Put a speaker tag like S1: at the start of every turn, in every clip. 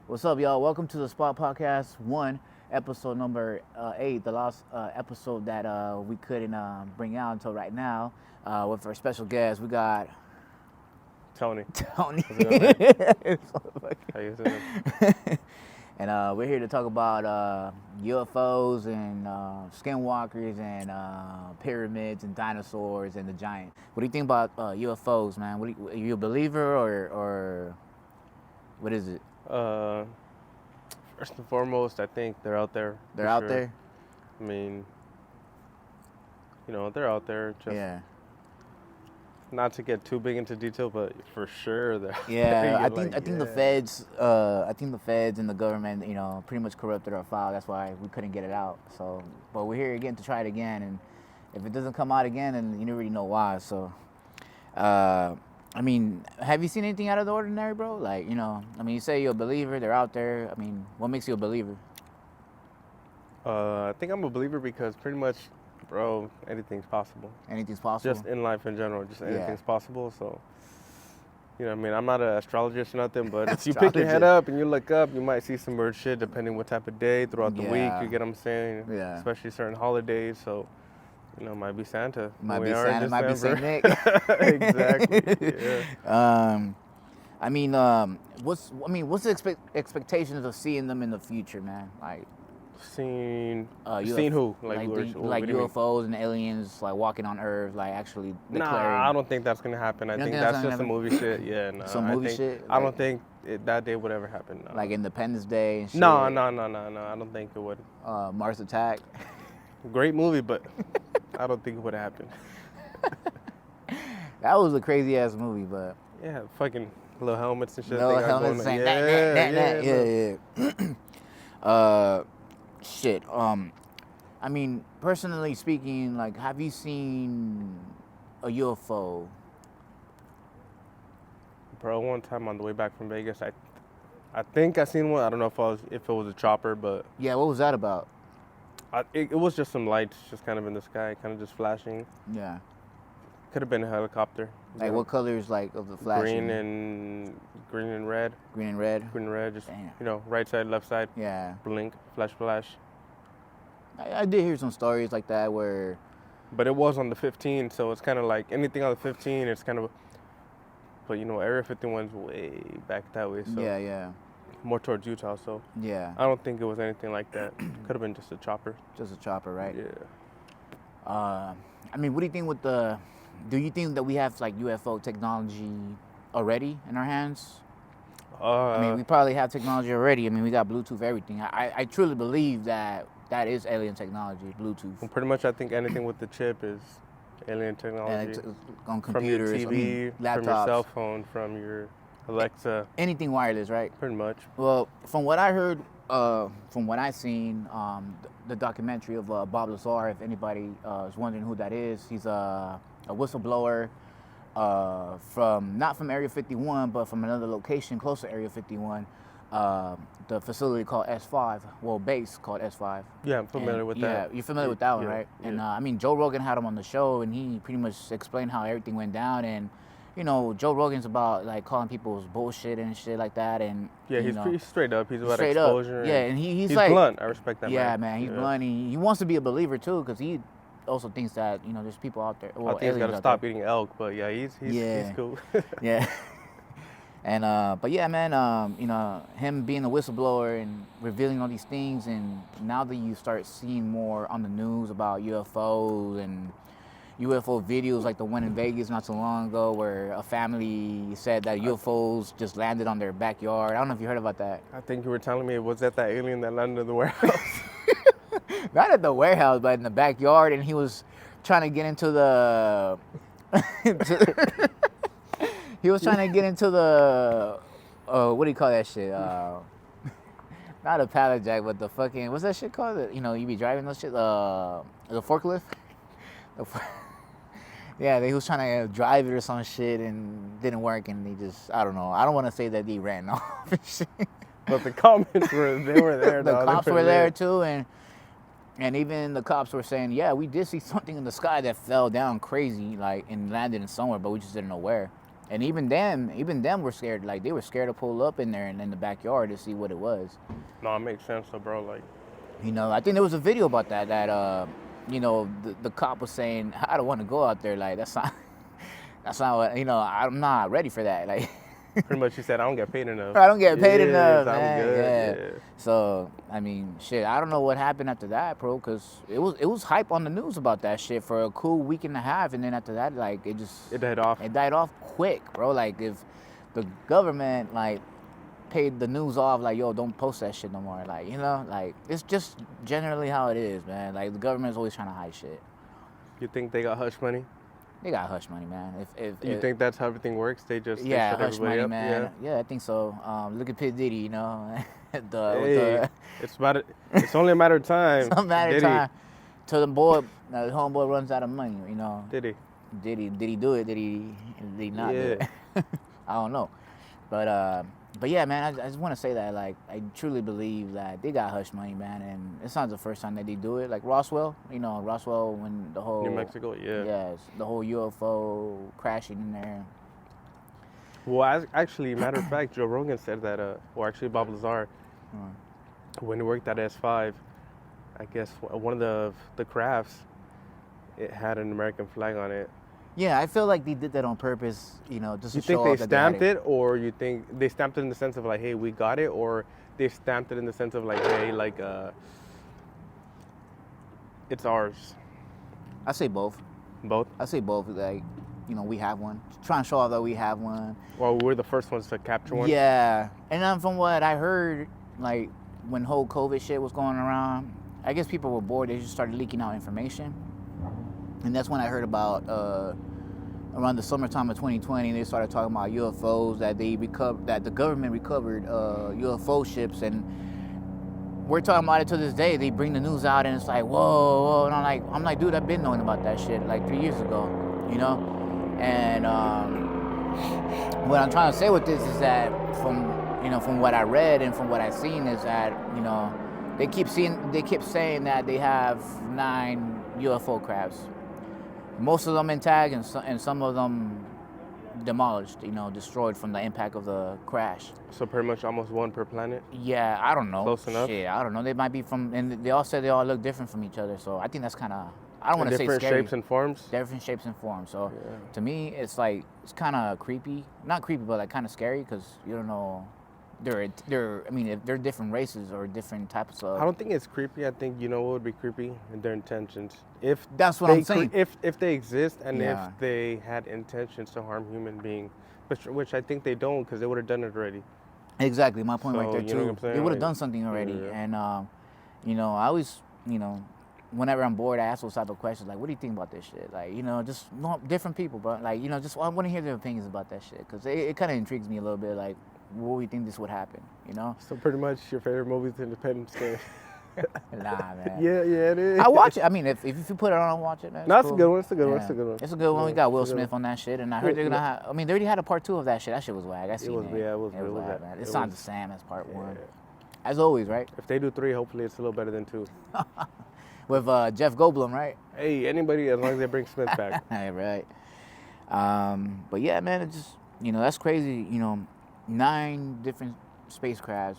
S1: What's up, y'all? Welcome to the Spot Podcast 1, episode number 8, the last episode that we couldn't bring out until right now. With our special guest, we got
S2: Tony.
S1: How you doing? And we're here to talk about UFOs and skinwalkers and pyramids and dinosaurs and the giant. What do you think about UFOs, man? Are you a believer or what is it?
S2: First and foremost, I think they're out there.
S1: They're out there?
S2: I mean, they're out there. Just not to get too big into detail, but for sure they're out there.
S1: I think the feds and the government, pretty much corrupted our file. That's why we couldn't get it out. So, but we're here again to try it again, and if it doesn't come out again, then you already know why. So, I mean, have you seen anything out of the ordinary, bro? Like, you say you're a believer, they're out there. I mean, what makes you a believer?
S2: I think I'm a believer because pretty much, bro, anything's possible.
S1: Anything's possible?
S2: Just in life in general, just anything's possible. So, I'm not an astrologist or nothing, but if you pick your head up and you look up, you might see some weird shit depending what type of day throughout the week, you get what I'm saying?
S1: Yeah.
S2: Especially certain holidays, so... might be Santa.
S1: Might be Santa, might be Saint Nick.
S2: Exactly.
S1: Yeah. What's the expectations of seeing them in the future, man? Like
S2: seeing who?
S1: Like UFOs and aliens like walking on Earth, like actually declaring.
S2: Nah, I don't think that's gonna happen. I think that's just some movie shit. Yeah, no.
S1: Some movie shit.
S2: I don't think that day would ever happen. No.
S1: Like Independence Day and shit.
S2: No. I don't think it would.
S1: Mars Attack.
S2: Great movie, but I don't think it would have happened.
S1: That was a crazy ass movie, but
S2: yeah, fucking little helmets and shit.
S1: Little helmets saying yeah. Shit. Personally speaking, like, have you seen a UFO?
S2: Bro, one time on the way back from Vegas, I think I seen one. I don't know if it was a chopper, but
S1: yeah, what was that about?
S2: It was just some lights just kind of in the sky, kind of just flashing.
S1: Yeah.
S2: Could have been a helicopter.
S1: Like what colors, like, of the flashing?
S2: Green and red.
S1: Green and red?
S2: Green and red, just,
S1: damn.
S2: Right side, left side.
S1: Yeah.
S2: Blink, flash.
S1: I did hear some stories like that where...
S2: But it was on the 15, so it's kind of like anything on the 15, it's kind of... But, Area 51's way back that way, so...
S1: Yeah.
S2: More towards Utah, so...
S1: Yeah.
S2: I don't think it was anything like that. Could have been just a chopper.
S1: Just a chopper, right?
S2: Yeah.
S1: What do you think with the... Do you think that we have, like, UFO technology already in our hands? We probably have technology already. We got Bluetooth, everything. I truly believe that is alien technology, Bluetooth.
S2: Well, pretty much, I think anything with the chip is alien technology.
S1: On computers,
S2: from your TV,
S1: laptops.
S2: from your cell phone, from your Alexa.
S1: Anything wireless, right?
S2: Pretty much.
S1: Well, from what I heard, from what I've seen, the documentary of Bob Lazar, if anybody is wondering who that is, he's a whistleblower not from Area 51, but from another location close to Area 51, the facility called S5, base called S5.
S2: Yeah, I'm familiar with that.
S1: Yeah, you're familiar with that one, right? Yeah. And Joe Rogan had him on the show, and he pretty much explained how everything went down. And Joe Rogan's about like calling people's bullshit and shit like that. And
S2: yeah, he's pretty straight up. He's about
S1: straight
S2: exposure.
S1: Up. Yeah, and he's
S2: like blunt. I respect that.
S1: Yeah, man, he's blunt. He wants to be a believer too, because he also thinks that there's people out there.
S2: Well, I think he's got to stop eating elk, but yeah, he's cool.
S1: Yeah. And but yeah, man, him being a whistleblower and revealing all these things, and now that you start seeing more on the news about UFOs and UFO videos, like the one in Vegas not so long ago, where a family said that UFOs just landed on their backyard. I don't know if you heard about that.
S2: I think you were telling me, was that alien that landed in the warehouse?
S1: Not at the warehouse, but in the backyard, and he was trying to get into the. He was trying to get into the, what do you call that shit? Not a pallet jack, but the fucking, what's that shit called? You be driving those shit, the forklift? Yeah, they was trying to drive it or some shit and didn't work, and they just, I don't know. I don't want to say that they ran off and shit.
S2: But the comments were there.
S1: The cops were there too, and even the cops were saying, yeah, we did see something in the sky that fell down crazy, like, and landed in somewhere, but we just didn't know where. And even them were scared. Like, they were scared to pull up in there and in the backyard to see what it was.
S2: No, it makes sense though, bro. Like,
S1: you know, I think there was a video about that you know, the cop was saying, I don't want to go out there. Like, that's not what, you know, I'm not ready for that. Like,
S2: pretty much, he said, I don't get paid enough.
S1: I don't get paid enough,
S2: I'm
S1: man.
S2: good.
S1: Yeah. So, I mean, shit, I don't know what happened after that, bro, because it was hype on the news about that shit for a cool week and a half, and then after that, like, it
S2: died off.
S1: It died off quick, bro. Like, if the government, like, paid the news off, like, yo, don't post that shit no more. Like, you know, like, it's just generally how it is, man. Like, the government's always trying to hide shit.
S2: You think they got hush money?
S1: They got hush money, man. If
S2: you think that's how everything works? They just
S1: hush money,
S2: up?
S1: man. Yeah, I think so. Look at P. Diddy, you know.
S2: It's only a matter of time.
S1: It's a matter of time till the homeboy runs out of money, you know.
S2: Did he
S1: do it? Did he not do it? I don't know, but yeah, man, I just want to say that, like, I truly believe that they got hush money, man, and it's not the first time that they do it. Like Roswell, you know, when the whole
S2: New Mexico,
S1: yes, the whole UFO crashing in there.
S2: Well, actually, matter of fact, Joe Rogan said that, or actually Bob Lazar, when he worked at S5, I guess one of the crafts, it had an American flag on it.
S1: Yeah, I feel like they did that on purpose, you know, just to show off.
S2: You think they stamped it, or you think they stamped it in the sense of like, hey, we got it, or they stamped it in the sense of like, hey, like, it's ours?
S1: I say both.
S2: Both?
S1: I say both. Like, you know, we have one. Trying to show off that we have one.
S2: Well, we're the first ones to capture one.
S1: Yeah, and then from what I heard, like, when whole COVID shit was going around, I guess people were bored. They just started leaking out information. And that's when I heard about, around the summertime of 2020, they started talking about UFOs, that the government recovered UFO ships, and we're talking about it to this day. They bring the news out, and it's like, whoa, and I'm like, dude, I've been knowing about that shit like 3 years ago, you know. And what I'm trying to say with this is that from what I read and from what I've seen is that, you know, they keep saying that they have 9 UFO crafts. Most of them intact, and some of them demolished, you know, destroyed from the impact of the crash.
S2: So pretty much almost one per planet?
S1: Yeah, I don't know.
S2: Close enough?
S1: Shit, I don't know. They might be and they all said they all look different from each other, so I think that's kind of, I don't want to say scary.
S2: Different shapes and forms?
S1: Different shapes and forms. So to me, it's like, it's kind of creepy. Not creepy, but like kind of scary, because you don't know. They're different races or different types of.
S2: I don't think it's creepy. I think, you know what would be creepy? Their intentions.
S1: That's what I'm saying.
S2: If they exist, and if they had intentions to harm human beings, which I think they don't, because they would have done it already.
S1: Exactly, my point right there too.
S2: You know what I'm saying?
S1: They would have done something already, and you know, I always, you know, whenever I'm bored, I ask those type of questions, like, what do you think about this shit? Like, you know, just different people, but like, you know, just I want to hear their opinions about that shit, because it kind of intrigues me a little bit, like, what do you think this would happen, you know?
S2: So pretty much your favorite movie is Independence Day.
S1: Nah, man.
S2: Yeah, it is.
S1: I watch it. I mean, if you put it on, I'll watch it.
S2: That's cool. A good one. It's a good one.
S1: It's a good one. We got Will Smith on that shit, and I heard they're gonna have. I mean, they already had a part 2 of that shit. That shit was whack.
S2: It was whack,
S1: man. It's not the same as part 1. As always, right?
S2: If they do 3, hopefully it's a little better than 2.
S1: With Jeff Goldblum, right?
S2: Hey, anybody, as long as they bring Smith back.
S1: Right. But yeah, man, it just, you know, that's crazy. You know, 9 different spacecrafts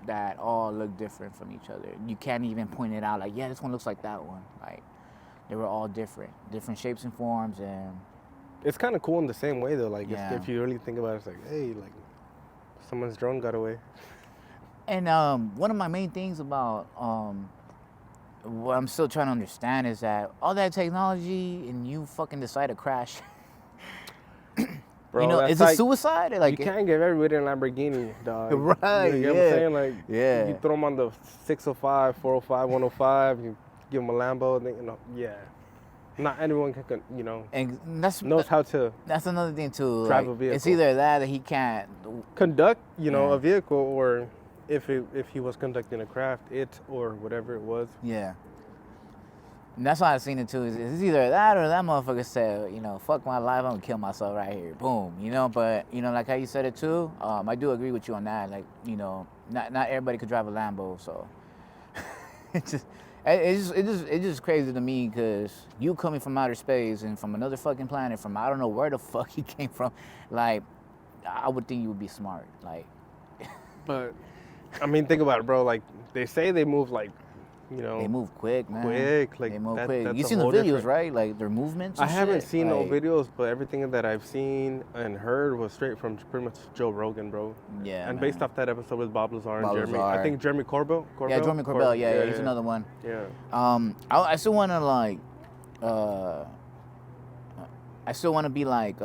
S1: that all look different from each other. You can't even point it out like, yeah, this one looks like that one. Like, they were all different shapes and forms, and
S2: it's kind of cool in the same way though. Like, if you really think about it, it's like, hey, like, someone's drone got away.
S1: And one of my main things about what I'm still trying to understand is that all that technology, and you fucking decide to crash.
S2: Bro,
S1: you know, is it suicide? Like,
S2: you can't give everybody a Lamborghini, dog.
S1: Right,
S2: you know what I'm saying? Like, you throw them on the 605, 405, 105, you give them a Lambo, and they, you know, not anyone can, you know,
S1: and
S2: knows how to.
S1: That's another thing too.
S2: Drive
S1: like,
S2: a vehicle.
S1: It's either that he can't
S2: conduct, you know, a vehicle, or if he was conducting a craft, or whatever it was.
S1: Yeah. And that's why I seen it too. It's either that or that motherfucker said, you know, fuck my life, I'm gonna kill myself right here. Boom. You know, but you know, like how you said it too. I do agree with you on that. Like, you know, not everybody could drive a Lambo, so it's just crazy to me because you coming from outer space and from another fucking planet, from I don't know where the fuck he came from. Like, I would think you would be smart. Like,
S2: But I mean, think about it, bro. Like they say they move like, you know,
S1: they move quick, man.
S2: quick. Like
S1: they move
S2: that,
S1: quick.
S2: that's
S1: You
S2: a
S1: seen the
S2: whole
S1: videos,
S2: different-
S1: right? Like their movements.
S2: I
S1: And
S2: haven't
S1: shit?
S2: seen
S1: like,
S2: no videos, but everything that I've seen and heard was straight from pretty much Joe Rogan, bro.
S1: Yeah.
S2: And
S1: man.
S2: based off that episode with Bob Lazar and
S1: Bob
S2: Jeremy,
S1: Lazar.
S2: I think Jeremy Corbell.
S1: Yeah, Jeremy Corbell. Yeah, he's another one.
S2: Yeah.
S1: I still want to like, I still want to be like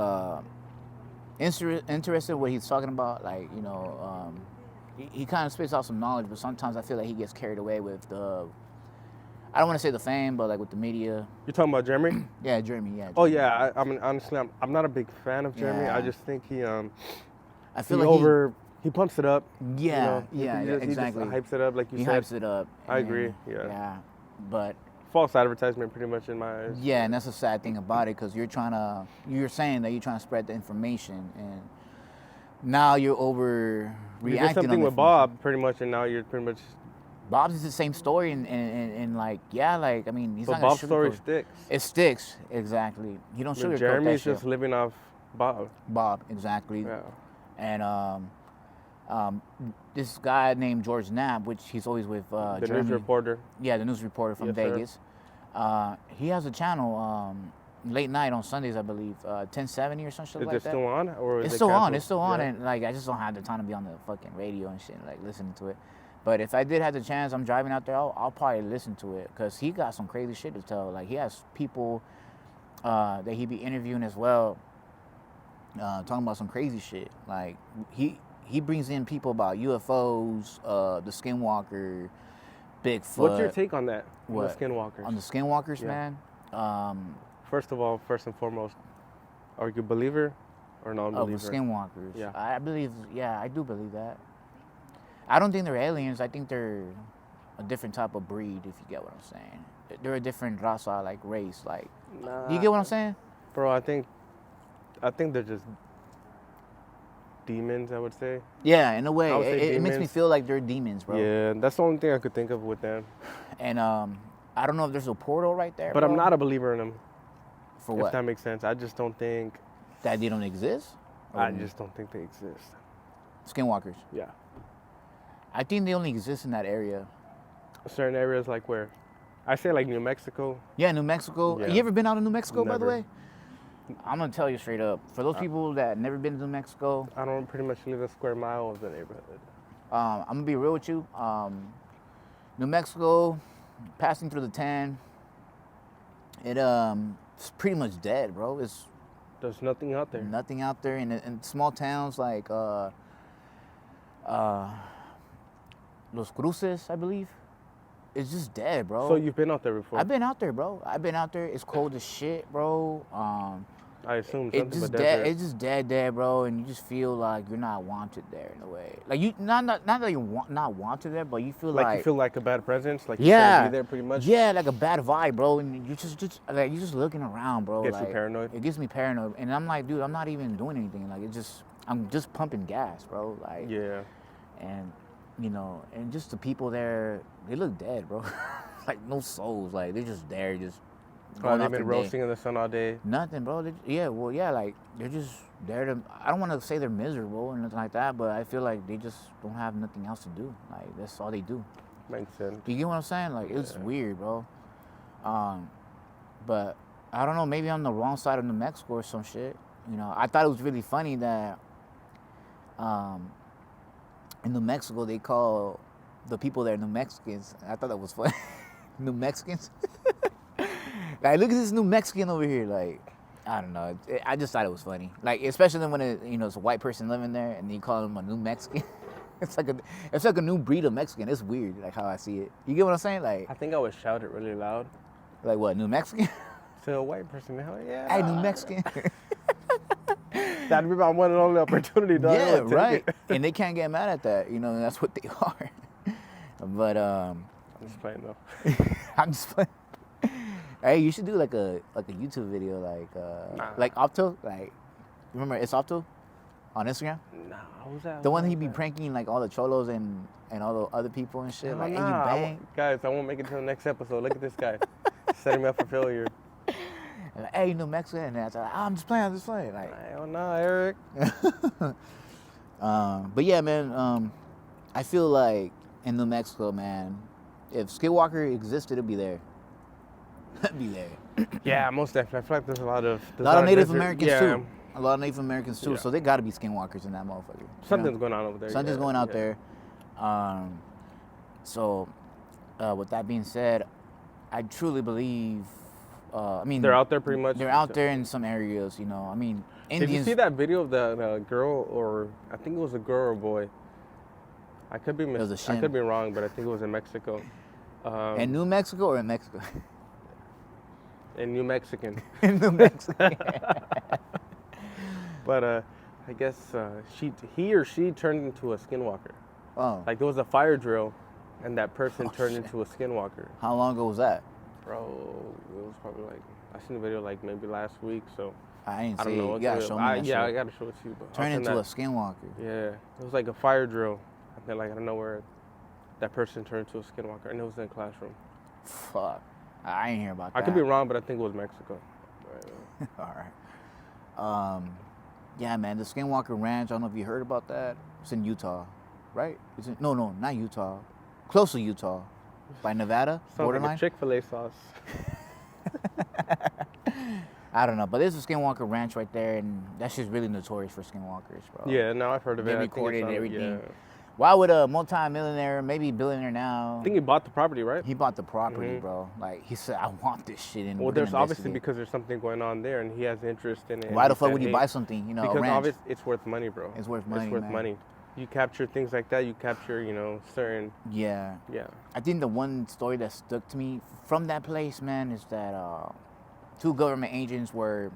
S1: interested in what he's talking about. Like, you know, he kind of spits out some knowledge, but sometimes I feel like he gets carried away with the. I don't want to say the fame, but like with the media.
S2: You're talking about Jeremy?
S1: Yeah, Jeremy. Yeah. Jeremy.
S2: Oh yeah. I mean, honestly, I'm not a big fan of Jeremy.
S1: Yeah.
S2: I just think he
S1: I feel like
S2: he pumps it up.
S1: Yeah,
S2: you know?
S1: yeah, exactly.
S2: He just hypes it up, like you
S1: He
S2: said.
S1: hypes it up.
S2: I
S1: and,
S2: agree, yeah.
S1: Yeah, but
S2: False advertisement, pretty much in my eyes.
S1: yeah, and that's the sad thing about it because you're saying that you're trying to spread the information, and now you're overreacting.
S2: You did
S1: on
S2: something
S1: the
S2: with Bob, pretty much, and now you're pretty much.
S1: Bob's is the same story, and like, yeah, like, I mean, he's
S2: But
S1: not gonna
S2: Bob's story
S1: sugarcoat-
S2: sticks.
S1: It sticks, exactly. You don't
S2: I mean,
S1: sugarcoat
S2: Jeremy's
S1: that
S2: just
S1: shit.
S2: living off Bob.
S1: Bob, exactly.
S2: Yeah.
S1: And this guy named George Knapp, which he's always with
S2: The
S1: Jeremy.
S2: news reporter.
S1: Yeah, the news reporter from
S2: Yes, sir.
S1: Vegas. He has a channel late night on Sundays, I believe, 1070 or some shit
S2: Is
S1: like
S2: it
S1: that.
S2: still on, or is
S1: It's
S2: it
S1: still on.
S2: canceled?
S1: It's still on,
S2: Yeah.
S1: and like I just don't have the time to be on the fucking radio and shit, like listening to it. But if I did have the chance, I'm driving out there, I'll probably listen to it because he got some crazy shit to tell. Like he has people that he be interviewing as well, talking about some crazy shit. Like he brings in people about UFOs, the Skinwalker, Bigfoot.
S2: What's your take on that?
S1: What?
S2: The skinwalkers.
S1: On the Skinwalkers,
S2: Yeah.
S1: man?
S2: First and foremost, are you a believer or
S1: Of
S2: non-believer?
S1: the Skinwalkers.
S2: Yeah.
S1: I believe, I do believe that. I don't think they're aliens. I think they're a different type of breed, if you get what I'm saying. They're a different raza, like race. Like,
S2: Nah,
S1: you get what I'm saying?
S2: Bro, I think they're just demons, I would say.
S1: Yeah, in a way.
S2: I would say
S1: It makes me
S2: demons.
S1: feel like they're demons, bro.
S2: Yeah, that's the only thing I could think of with them.
S1: And I don't know if there's a portal right there.
S2: But
S1: bro.
S2: I'm not a believer in them,
S1: For
S2: if
S1: what?
S2: that makes sense. I just don't think,
S1: That they don't exist?
S2: I just don't think they exist.
S1: Skinwalkers.
S2: Yeah.
S1: I think they only exist in that area.
S2: Certain areas like where? I say like New Mexico.
S1: Yeah, New Mexico.
S2: Yeah.
S1: You ever been out of New Mexico, by the
S2: Never.
S1: way? I'm going to tell you straight up. For those people that never been to New Mexico,
S2: I don't pretty much live a square mile of the neighborhood.
S1: I'm going to be real with you. New Mexico, passing through the 10, it's pretty much dead, bro. It's
S2: There's nothing out there.
S1: nothing out there. In small towns like Los Cruces, I believe, it's just dead, bro.
S2: So you've been out there before?
S1: I've been out there, bro. I've been out there. It's cold as shit, bro.
S2: I assume
S1: It's
S2: something
S1: just
S2: but
S1: dead.
S2: desert.
S1: It's just dead, bro. And you just feel like you're not wanted there in a way. Like you, not that you're not wanted there, but you feel
S2: like
S1: like
S2: you feel like a bad presence, like you
S1: yeah,
S2: shouldn't be there pretty much.
S1: yeah, like a bad vibe, bro. And you just like you're just looking around, bro.
S2: Gets you
S1: like,
S2: paranoid.
S1: It gets me paranoid, and I'm like, dude, I'm not even doing anything. Like I'm just pumping gas, bro. Like
S2: Yeah.
S1: and you know, and just the people there, they look dead, bro. Like no souls. Like they're just there, just
S2: Oh,
S1: going
S2: they've
S1: off
S2: been
S1: their day.
S2: roasting in the sun all day.
S1: Nothing, bro. Like they're just there to. I don't want to say they're miserable or nothing like that, but I feel like they just don't have nothing else to do. Like that's all they do.
S2: Makes sense.
S1: You get what I'm saying? Like it's
S2: Yeah.
S1: weird, bro. But I don't know. Maybe I'm on the wrong side of New Mexico or some shit. You know, I thought it was really funny that in New Mexico they call the people there New Mexicans. I thought that was funny. New Mexicans. Like, look at this New Mexican over here. Like, I don't know. I just thought it was funny. Like, especially when it's a white person living there and you call them a New Mexican. It's like a new breed of Mexican. It's weird, like how I see it. You get what I'm saying? Like
S2: I think I would shout it really loud
S1: what? New Mexican?
S2: to a white person. Hell yeah.
S1: Hey, New Mexican.
S2: That'd be my one and only opportunity, dog. I
S1: Yeah,
S2: would take
S1: right.
S2: it.
S1: And they can't get mad at that. You know, that's what they are. But
S2: I'm just playing though.
S1: I'm just playing. Hey, you should do like a YouTube video, like Opto, like remember it's Opto on Instagram.
S2: Nah, who's that?
S1: The one he be pranking like all the cholos and all the other people and shit. Like, hey, you bang.
S2: Guys, I won't make it to the next episode. Look at this guy, setting me up for failure.
S1: Like, hey, you know Mexican? And that's like, I'm just playing. Like,
S2: hell no, Eric.
S1: But yeah, man. I feel like in New Mexico, man, if Skinwalker existed, it'd be there. It'd be there.
S2: Yeah, most definitely. I feel like there's a lot of
S1: Native Americans too. A lot of Native Americans too.
S2: Yeah.
S1: So they got to be Skinwalkers in that motherfucker.
S2: Something's going on over there.
S1: Something's going out there. So, with that being said, I truly believe. I mean,
S2: they're out there pretty much.
S1: They're out there in some areas, you know. I mean, Indians.
S2: Did you see that video of the girl, or I think it was a girl or boy? I could be I could be wrong, but I think it was in Mexico.
S1: In New Mexico or in Mexico?
S2: In New Mexican.
S1: In New Mexico.
S2: But I guess he or she turned into a skinwalker.
S1: Oh.
S2: Like there was a fire drill, and that person turned
S1: shit.
S2: into a skinwalker.
S1: How long ago was that?
S2: Bro, it was probably like, I seen the video like maybe last week, so.
S1: I ain't see
S2: don't know.
S1: it. You gotta show me that
S2: Yeah,
S1: shit.
S2: I gotta show it to you. But
S1: Turn into a skinwalker.
S2: Yeah, it was like a fire drill. And then like I don't know where that person turned into a skinwalker, and it was in a classroom.
S1: Fuck. I ain't hear about that.
S2: I could be wrong, but I think it was Mexico.
S1: All right. Yeah, man, the Skinwalker Ranch, I don't know if you heard about that. It's in Utah, right? No, not Utah. Close to Utah. By Nevada,
S2: Sounds
S1: borderline.
S2: like a Chick-fil-A sauce.
S1: I don't know, but there's a Skinwalker Ranch right there, and that's just really notorious for skinwalkers, bro.
S2: Yeah, no, I've heard of it.
S1: They recorded everything.
S2: Yeah.
S1: Why would a multi-millionaire, maybe billionaire now?
S2: I think he bought the property, right?
S1: He bought the property, bro. Like, he said, I want this shit in.
S2: Well, there's obviously because there's something going on there, and he has interest in it.
S1: Why the fuck would you buy something, you know,
S2: because
S1: a ranch?
S2: obviously it's worth money, bro.
S1: It's worth money,
S2: It's worth
S1: man.
S2: money. You capture things like that, you capture, certain...
S1: Yeah.
S2: Yeah.
S1: I think the one story that stuck to me from that place, man, is that two government agents were,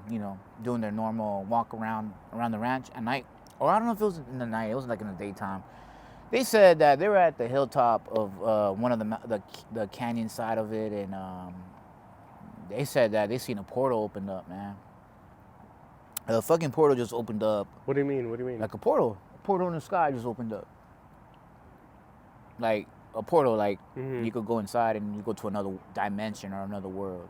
S1: doing their normal walk around the ranch at night. Or I don't know if it was in the night. It was like in the daytime. They said that they were at the hilltop of one of the canyon side of it, and they said that they seen a portal opened up, man. A fucking portal just opened up.
S2: What do you mean? What do you mean?
S1: Like a portal. A portal in the sky just opened up. Like a portal, like you could go inside and you go to another dimension or another world.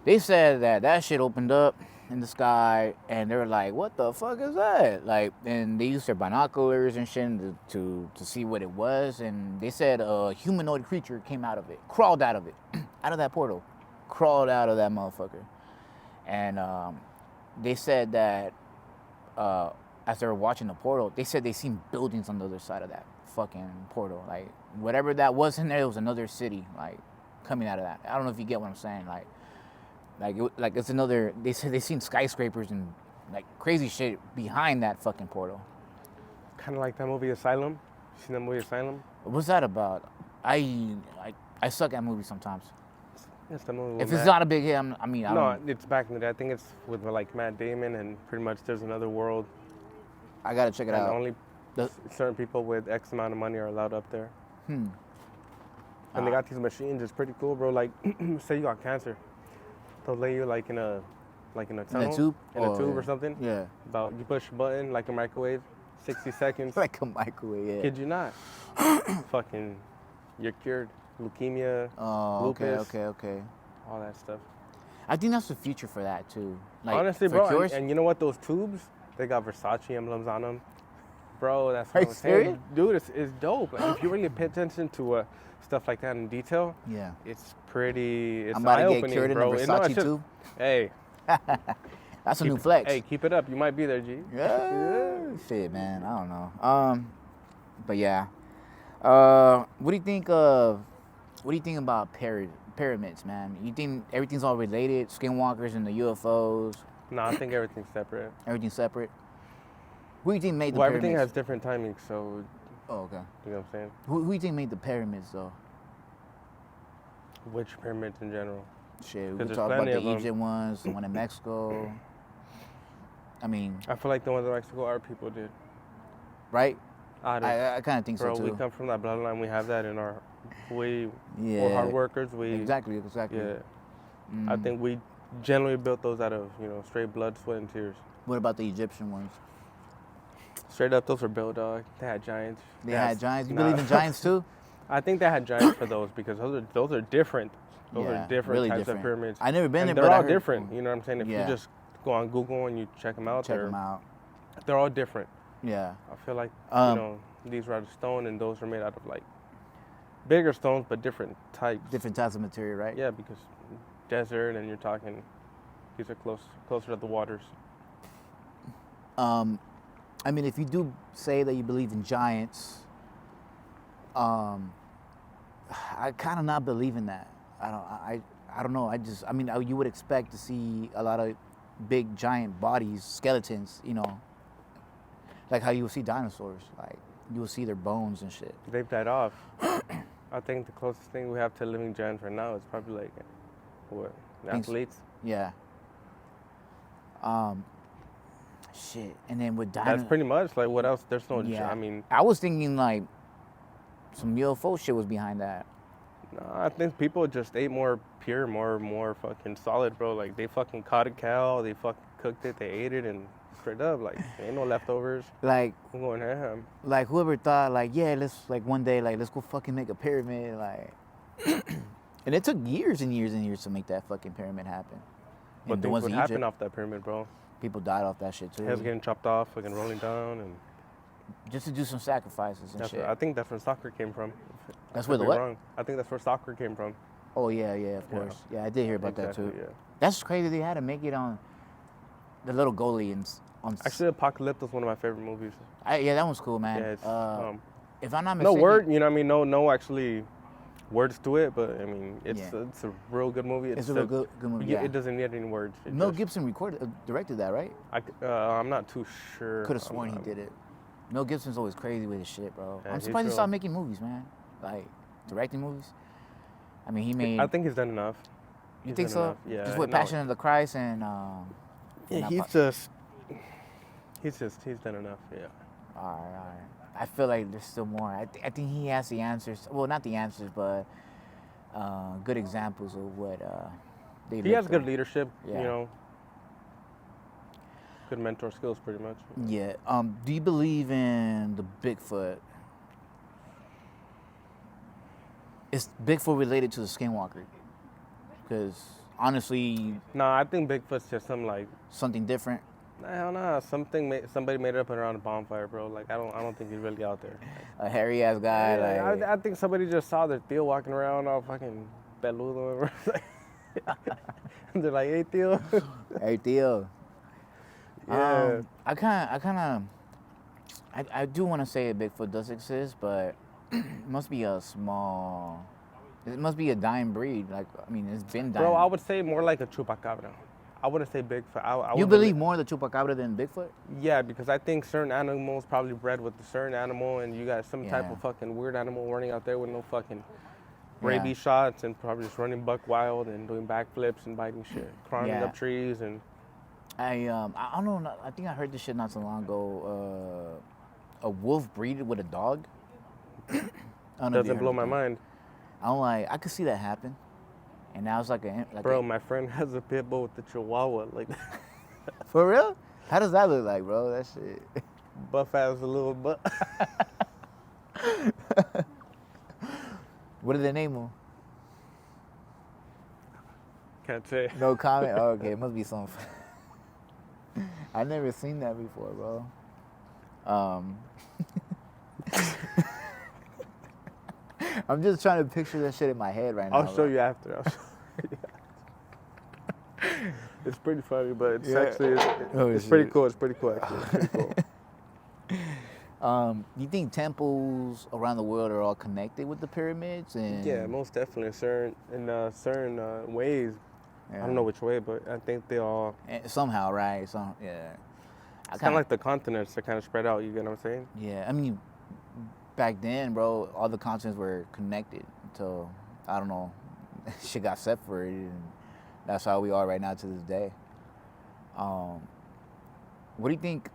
S1: They said that shit opened up in the sky, and they were like, "What the fuck is that?" Like, and they used their binoculars and shit to see what it was, and they said a humanoid creature came out of it, crawled out of it, out of that portal, crawled out of that motherfucker, and they said that as they were watching the portal, they said they seen buildings on the other side of that fucking portal, like whatever that was in there, it was another city, like coming out of that. I don't know if you get what I'm saying, like it's another. They said they seen skyscrapers and like crazy shit behind that fucking portal.
S2: Kind of like that movie Asylum. You seen that movie Asylum?
S1: What's that about? I suck at movies sometimes.
S2: It's the movie.
S1: If it's not a big hit, I don't.
S2: No, it's back in the day. I think it's with like Matt Damon, and pretty much there's another world.
S1: I gotta check it out.
S2: Only certain people with X amount of money are allowed up there. And they got these machines. It's pretty cool, bro. Like, say you got cancer. They'll lay you like in a tunnel,
S1: in a tube
S2: or something.
S1: Yeah.
S2: You push a button like a microwave, 60 seconds.
S1: Like a microwave. Yeah.
S2: Kid you not? Fucking, you're cured. Leukemia. Lupus,
S1: okay.
S2: all that stuff.
S1: I think that's the future for that too. Like,
S2: honestly,
S1: for
S2: bro.
S1: cures?
S2: And you know what? Those tubes, they got Versace emblems on them. Bro, that's
S1: Are
S2: what
S1: you
S2: I'm saying.
S1: serious?
S2: Dude, it's dope. Like, if you really pay attention to stuff like that in detail,
S1: Yeah.
S2: it's pretty. It's
S1: I'm about to
S2: eye-opening,
S1: get cured in a
S2: bro.
S1: Versace tube.
S2: Hey,
S1: That's a new flex.
S2: Hey, keep it up. You might be there, G.
S1: Yeah. Shit, man. I don't know. But yeah. What do you think of? What do you think about pyramids, man? You think everything's all related? Skinwalkers and the UFOs?
S2: No, I think everything's separate.
S1: Everything's separate. Who do you think made the
S2: Well,
S1: pyramids?
S2: everything has different timings, so
S1: Oh, okay.
S2: you know what I'm saying.
S1: Who do you think made the pyramids, though?
S2: Which pyramids in general?
S1: Shit, we
S2: 'Cause there's
S1: talk about
S2: plenty
S1: the
S2: of them.
S1: Egypt ones, the one in Mexico. I mean,
S2: I feel like the ones in Mexico, our people did.
S1: right?
S2: I
S1: I kind of think
S2: Bro,
S1: so
S2: we
S1: too.
S2: come from that bloodline. We have that in our. We're
S1: Yeah.
S2: hard workers.
S1: Exactly.
S2: Yeah. I think we generally built those out of, straight blood, sweat, and tears.
S1: What about the Egyptian ones?
S2: Straight up, those were built, dog. They had giants.
S1: They had giants. You
S2: Nah.
S1: believe in giants too?
S2: I think they had giants for those because those are different. Those
S1: Yeah,
S2: are different
S1: really
S2: types
S1: different.
S2: of pyramids.
S1: I never been
S2: and
S1: there,
S2: they're
S1: but I
S2: all
S1: heard-
S2: different. You know what I'm saying? If
S1: Yeah.
S2: you just go on Google and you check them out,
S1: Check them out.
S2: they're all different.
S1: Yeah.
S2: I feel like
S1: Um,
S2: these are out of stone and those are made out of like bigger stones but different types.
S1: Different types of material, right?
S2: Yeah, because desert and you're talking these are closer to the waters.
S1: I mean, if you do say that you believe in giants, I kind of not believe in that. I don't know. I mean, you would expect to see a lot of big giant bodies, skeletons, like how you will see dinosaurs. Like you will see their bones and shit.
S2: They've died off. I think the closest thing we have to living giants right now is probably like what? Athletes?
S1: Yeah. Shit. And then with
S2: That's
S1: dinosaurs.
S2: pretty much like what else? There's no.
S1: Yeah.
S2: I mean,
S1: I was thinking like some UFO shit was behind that.
S2: no, I think people just ate more pure, more fucking solid, bro. Like they fucking caught a cow, they fucking cooked it, they ate it, and straight up, like ain't no leftovers.
S1: Like
S2: I'm going ham.
S1: like whoever thought like, yeah, let's like one day like let's go fucking make a pyramid, like and it took years and years and years to make that fucking pyramid happen.
S2: But
S1: And the
S2: things
S1: ones
S2: would
S1: in
S2: happen
S1: Egypt,
S2: off that pyramid, bro.
S1: people died off that shit too.
S2: Heads getting chopped off, fucking rolling down, and
S1: Just to do some sacrifices and shit.
S2: I think that's where soccer came from.
S1: That's
S2: I
S1: where
S2: could
S1: the
S2: be
S1: what?
S2: wrong. I think that's where soccer came from.
S1: Oh yeah, of
S2: Yeah.
S1: course. Yeah, I did hear about that
S2: Exactly,
S1: too.
S2: yeah.
S1: That's crazy they had to make it on the little goalie on
S2: Actually, Apocalypse was one of my favorite movies.
S1: yeah, that one's cool, man.
S2: Yeah, it's,
S1: if I'm not
S2: no
S1: mistaken,
S2: word, you know what I mean? No actually words to it, but I mean, it's
S1: Yeah.
S2: it's a real good movie.
S1: it's a real good movie. Yeah.
S2: It doesn't need any words. It
S1: Mel
S2: just-
S1: Gibson directed that, right?
S2: I'm not too sure.
S1: Could have sworn he did it. Mel Gibson's always crazy with his shit, bro.
S2: Yeah,
S1: I'm
S2: he's
S1: surprised he
S2: real.
S1: stopped making movies, man. Like directing movies. I mean, he made.
S2: I think he's done enough.
S1: You
S2: He's
S1: think
S2: done
S1: so?
S2: enough. Yeah.
S1: Just with
S2: no,
S1: Passion of the Christ and.
S2: Yeah,
S1: not
S2: he's done enough. Yeah.
S1: All right. I feel like there's still more. I think he has the answers. Well, not the answers, but good examples of what they.
S2: He
S1: lived
S2: has good
S1: through.
S2: leadership.
S1: Yeah.
S2: Good mentor skills, pretty much.
S1: Yeah. Do you believe in the Bigfoot? Is Bigfoot related to the Skinwalker? Because honestly,
S2: No, I think Bigfoot's just some like.
S1: something different.
S2: Hell no, somebody made it up around a bonfire, bro. Like I don't think he's really out there.
S1: A hairy ass guy.
S2: Yeah,
S1: like,
S2: I think somebody just saw their Theo walking around all fucking peludo. And they're like, hey Theo.
S1: hey Theo.
S2: Yeah.
S1: I do want to say Bigfoot does exist, but it must be a small. It must be a dying breed. Like I mean, it's been dying.
S2: Bro, I would say more like a chupacabra. I wouldn't say Bigfoot. I
S1: You
S2: would
S1: believe more in the chupacabra than Bigfoot?
S2: Yeah, because I think certain animals probably bred with a certain animal, and you got some type
S1: Yeah.
S2: of fucking weird animal running out there with no fucking
S1: Yeah.
S2: rabies shots and probably just running buck wild and doing backflips and biting shit, climbing
S1: Yeah.
S2: up trees and.
S1: I don't know. I think I heard this shit not so long ago. A wolf breeded with a dog. I don't know if you
S2: Doesn't
S1: heard
S2: blow
S1: of
S2: my
S1: that.
S2: mind.
S1: I'm like, I could see that happen. And now it's like
S2: Bro, my friend has a pit bull with the chihuahua, like
S1: for real? How does that look like, bro? That shit.
S2: buff ass little butt.
S1: What did they name him?
S2: Can't say.
S1: No comment. Oh, okay, it must be something. I never seen that before, bro. I'm just trying to picture that shit in my head right now.
S2: I'll show you after. It's pretty funny, but it's
S1: Yeah.
S2: actually
S1: Oh,
S2: it's pretty
S1: shit.
S2: cool. It's pretty cool actually. It's pretty cool.
S1: You think temples around the world are all connected with the pyramids? And
S2: Yeah, most definitely in certain ways.
S1: yeah.
S2: I don't know which way, but I think they all.
S1: Somehow, right? Yeah.
S2: It's kind of like the continents are kind of spread out. You get what I'm saying?
S1: Yeah, I mean, back then, bro, all the continents were connected until, I don't know, shit got separated, and that's how we are right now to this day. What do you think,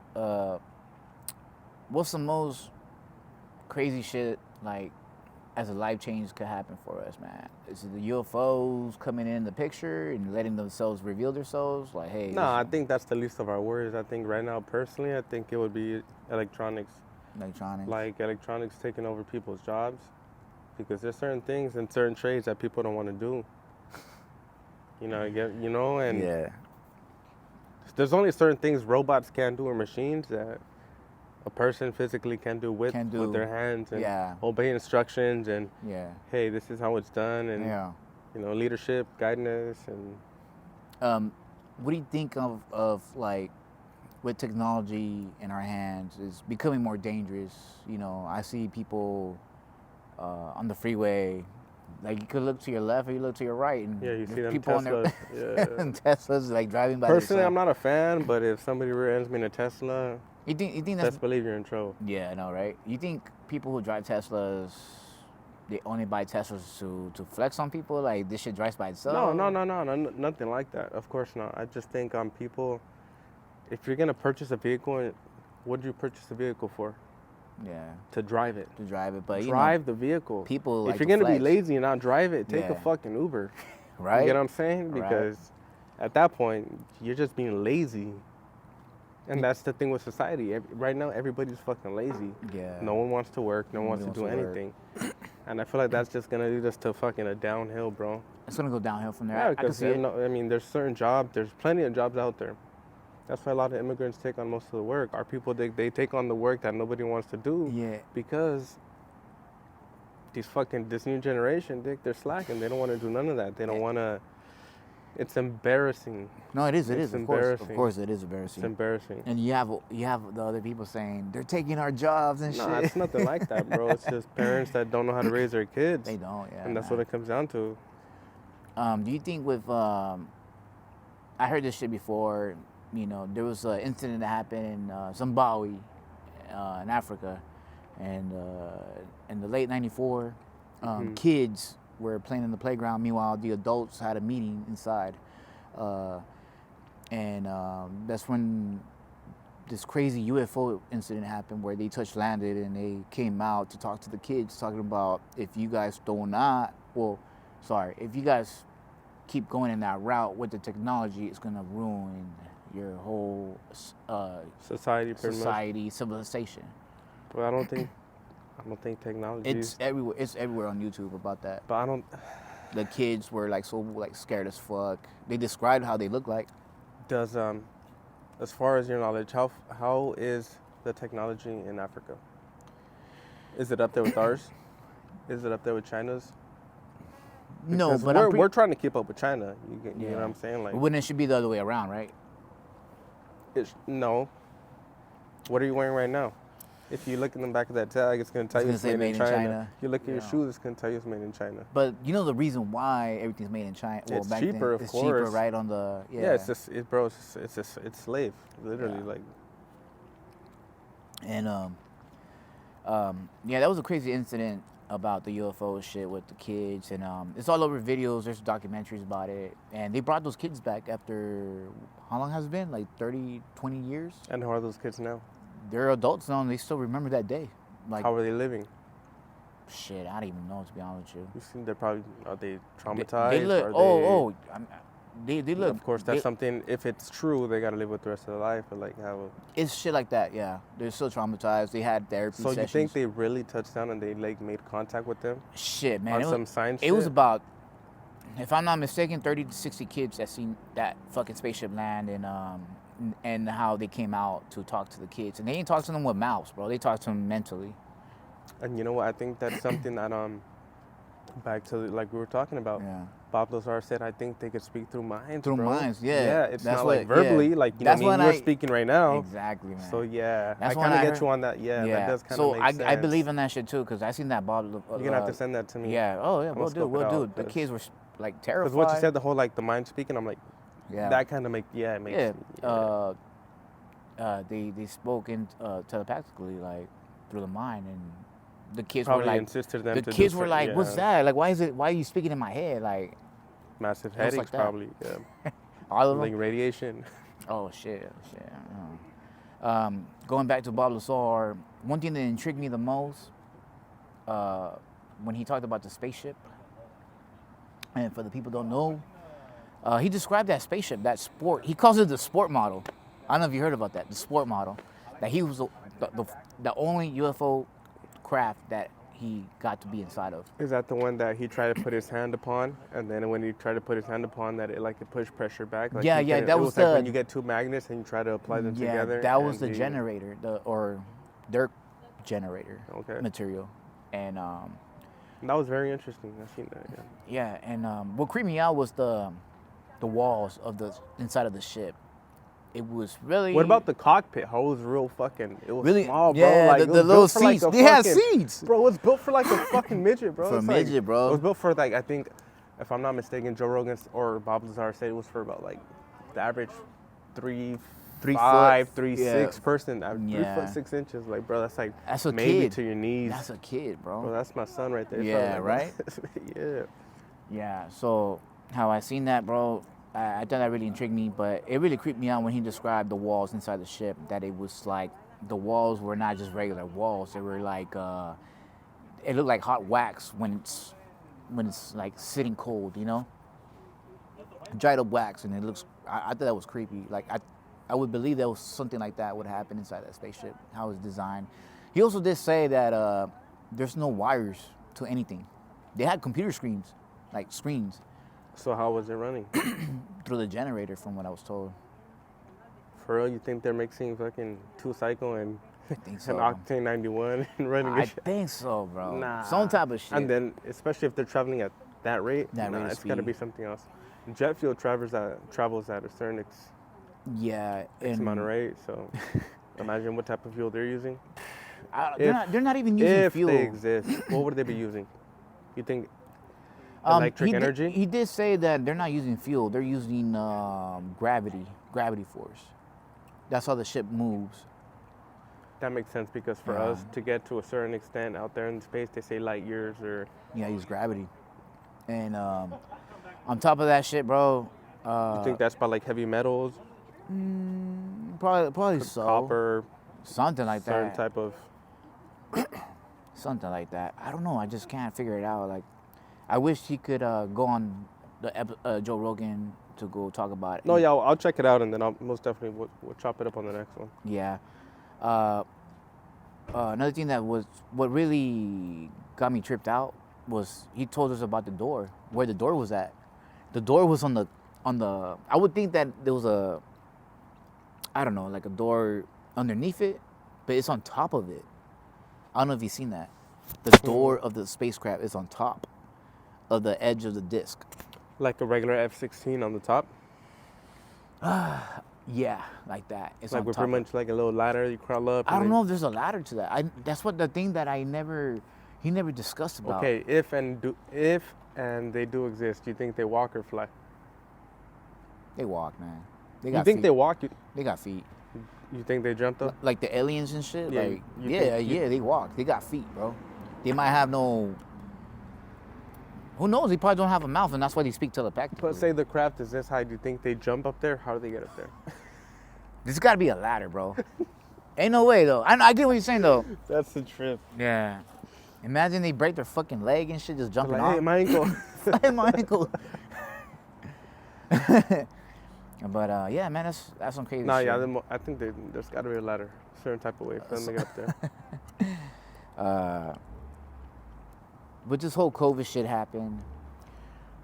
S1: what's the most crazy shit, like, as a life change could happen for us, man? Is it the UFOs coming in the picture and letting themselves reveal themselves? Like, hey,
S2: No, I think that's the least of our worries. I think right now, personally, I think it would be electronics.
S1: electronics.
S2: Like electronics taking over people's jobs, because there's certain things and certain trades that people don't want to do. And
S1: yeah,
S2: there's only certain things robots can do or machines that a person physically can do with their hands and obey instructions and hey, this is how it's done, and leadership, guidance, and
S1: what do you think of like with technology in our hands is becoming more dangerous? I see people on the freeway. Like, you could look to your left or you look to your right, and
S2: you see them
S1: people
S2: Teslas.
S1: and Teslas like driving by.
S2: Personally, I'm not a fan, but if somebody rear-ends me in a Tesla,
S1: you think that's
S2: best believe you're in trouble.
S1: Yeah, I know, right? You think people who drive Teslas, they only buy Teslas to flex on people? Like, this shit drives by itself?
S2: No, nothing like that. Of course not. I just think people, if you're gonna purchase a vehicle, what do you purchase a vehicle for?
S1: Yeah.
S2: To drive it.
S1: But
S2: drive the vehicle.
S1: People
S2: if you're gonna be lazy and not drive it, take a fucking Uber.
S1: Right.
S2: You get what I'm saying? Because at that point, you're just being lazy. And that's the thing with society. Right now, everybody's fucking lazy.
S1: Yeah.
S2: No one wants to work. No one wants to do anything. And I feel like that's just gonna lead us to fucking a downhill, bro.
S1: It's gonna go downhill from there.
S2: Yeah,
S1: I can see it.
S2: I mean, there's certain jobs. There's plenty of jobs out there. That's why a lot of immigrants take on most of the work. Our people, they take on the work that nobody wants to do.
S1: Yeah.
S2: Because this new generation, they're slacking. They don't want to do none of that. They don't want to. It's embarrassing.
S1: No, it is. It is. Of course, it is embarrassing.
S2: It's embarrassing.
S1: And you have the other people saying they're taking our jobs and shit.
S2: No, it's nothing like that, bro. It's just parents that don't know how to raise their kids.
S1: They don't. Yeah.
S2: And that's what it comes down to.
S1: Do you think with I heard this shit before. There was an incident that happened in Zimbabwe, in Africa, and in the late '94, kids were playing in the playground. Meanwhile, the adults had a meeting inside, and that's when this crazy UFO incident happened, where they landed, and they came out to talk to the kids, talking about if you guys if you guys keep going in that route with the technology, it's gonna ruin your whole society, civilization.
S2: But I don't think technology.
S1: It's everywhere. It's everywhere on YouTube about that.
S2: But I don't.
S1: The kids were scared as fuck. They described how they look like.
S2: Does as far as your knowledge, how is the technology in Africa? Is it up there with ours? Is it up there with China's?
S1: No,
S2: because
S1: but
S2: we're trying to keep up with China. You know what I'm saying? Like,
S1: wouldn't it should be the other way around, right?
S2: No. What are you wearing right now? If you look in the back of that tag, it's going to tell you it's made in China. If you look at your shoes, it's going to tell you it's made in China.
S1: But the reason why everything's made in China? Well,
S2: it's
S1: back
S2: cheaper,
S1: then,
S2: of
S1: it's
S2: course.
S1: Cheaper, right? On the
S2: it's just it's slave, literally, like.
S1: And that was a crazy incident about the UFO shit with the kids, and it's all over videos. There's documentaries about it, and they brought those kids back after how long has it been? Like 30, 20 years?
S2: And how are those kids now?
S1: They're adults now, and they still remember that day. Like,
S2: how are they living?
S1: Shit, I don't even know, to be honest with you.
S2: You think are they traumatized?
S1: They look. They look.
S2: Of course, that's something. If it's true, they gotta live with the rest of their life, or like have a.
S1: It's shit like that, yeah. They're still traumatized. They had therapy sessions.
S2: So you think they really touched down and they made contact with them?
S1: Shit, man.
S2: On some science.
S1: It was about, if I'm not mistaken, 30 to 60 kids that seen that fucking spaceship land, and how they came out to talk to the kids, and they didn't talk to them with mouths, bro. They talked to them mentally.
S2: And you know what? I think that's something that back to like we were talking about.
S1: Yeah.
S2: Bob Lazar said, I think they could speak through minds.
S1: Through minds, yeah.
S2: Yeah, it's not like verbally, like we're speaking right now.
S1: Exactly, man.
S2: So yeah,
S1: that's
S2: I kind of get you on that. Yeah, that does kind of make sense. So
S1: I believe in that shit too, because I seen that Bob.
S2: You're gonna have to send that to me.
S1: Yeah. Oh yeah, we'll do. The kids were like terrified.
S2: Because what you said, the whole like the mind speaking, I'm like, that kind of makes.
S1: They spoke telepathically, like through the mind, and the kids
S2: probably
S1: were like,
S2: insisted them.
S1: The kids were like, "What's that? Like, why are you speaking in my head?" Like,
S2: massive headaches, like probably. Yeah.
S1: All of them.
S2: Like radiation.
S1: Oh shit. Going back to Bob Lazar, one thing that intrigued me the most, when he talked about the spaceship. And for the people who don't know, he described that spaceship, that sport. He calls it the sport model. I don't know if you heard about that, the sport model. That he was the only UFO craft that he got to be inside of.
S2: Is that the one that he tried to put his hand upon, and then when he tried to put his hand upon, that it pushed pressure back? Like
S1: Yeah, that was
S2: like when you get two magnets and you try to apply them together.
S1: Yeah, that was the generator, their generator material, and
S2: that was very interesting. I seen that.
S1: Yeah, and what creeped me out was the walls of the inside of the ship. It was really.
S2: What about the cockpit? How it was real fucking. It was
S1: really
S2: small, bro.
S1: Yeah,
S2: like,
S1: the little seats. They had seats.
S2: Bro, it was built for like a fucking midget, bro.
S1: For a midget, bro.
S2: It was built for like, I think, if I'm not mistaken, Joe Rogan or Bob Lazar said it was for about like the average 3'5", 3'6" person. 3'6". Like, bro, that's like
S1: a
S2: maybe
S1: kid.
S2: to your knees.
S1: That's a kid, bro.
S2: Bro, that's my son right there.
S1: Yeah,
S2: like,
S1: right.
S2: Yeah.
S1: Yeah. So how I seen that, bro. I thought that really intrigued me, but it really creeped me out when he described the walls inside the ship. That it was like the walls were not just regular walls; they were like it looked like hot wax when it's like sitting cold, you know, dried up wax, and it looks. I thought that was creepy. Like I would believe that was something like that would happen inside that spaceship. How it's designed. He also did say that there's no wires to anything. They had computer screens, like screens.
S2: So how was it running?
S1: Through the generator, from what I was told.
S2: For real, you think they're mixing fucking 2-cycle and
S1: I think so.
S2: an Octane 91 and running
S1: I think so, bro.
S2: Nah.
S1: Some type of shit.
S2: And then, especially if they're traveling at that rate, it's got to be something else. Jet fuel travels at a certain amount of rate, so imagine what type of fuel they're using.
S1: They're not even using fuel.
S2: If they exist, what would they be using? You think electric energy?
S1: He did say that they're not using fuel. They're using gravity force. That's how the ship moves.
S2: That makes sense because for us to get to a certain extent out there in space, they say light years or.
S1: Yeah, use gravity. And on top of that shit, bro.
S2: You think that's by like heavy metals?
S1: Probably so.
S2: Copper.
S1: Something like that.
S2: Certain type of.
S1: Something like that. I don't know. I just can't figure it out. Like, I wish he could go on the Joe Rogan to go talk about it.
S2: No, yeah, I'll check it out and then I'll most definitely we'll chop it up on the next one.
S1: Yeah. Another thing that was what really got me tripped out was he told us about the door, where the door was at. The door was on the. I would think that there was like a door underneath it, but it's on top of it. I don't know if you've seen that. The door of the spacecraft is on top of the edge of the disc.
S2: Like a regular F-16 on the top?
S1: Yeah, like that. It's
S2: like
S1: on
S2: we're
S1: top.
S2: pretty much like a little ladder you crawl up.
S1: I don't know if there's a ladder to that. That's what the thing that he never discussed about.
S2: Okay, if and they do exist, do you think they walk or fly?
S1: They walk, man.
S2: You think
S1: feet.
S2: they walk?
S1: They got feet.
S2: You think they jump though?
S1: Like the aliens and shit?
S2: Yeah,
S1: like they walk. They got feet, bro. They might have no. Who knows? They probably don't have a mouth, and that's why they speak telepathically.
S2: But say the craft is this high, do you think they jump up there? How do they get up there?
S1: There's got to be a ladder, bro. Ain't no way though. I get what you're saying though.
S2: That's the trip.
S1: Yeah. Imagine they break their fucking leg and shit just jumping off.
S2: Hey, my ankle.
S1: Hey, my ankle. But yeah, man, that's some crazy shit.
S2: Yeah, I think there's got to be a ladder, a certain type of way for them to get up there.
S1: But this whole COVID shit happened.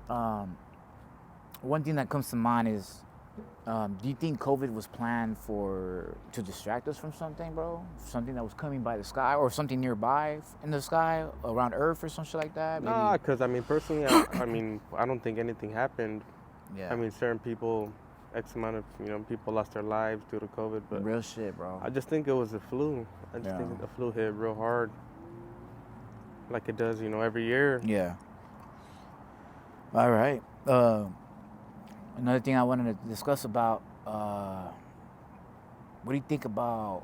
S1: One thing that comes to mind is, do you think COVID was planned to distract us from something, bro? Something that was coming by the sky, or something nearby in the sky around Earth, or some shit like that? Maybe?
S2: Nah, because I mean, personally, I don't think anything happened.
S1: Yeah.
S2: I mean, certain people, X amount of people lost their lives due to COVID, but
S1: real shit, bro.
S2: I just think it was the flu. I just think the flu hit real hard, like it does, every year.
S1: Yeah. All right. Another thing I wanted to discuss about, what do you think about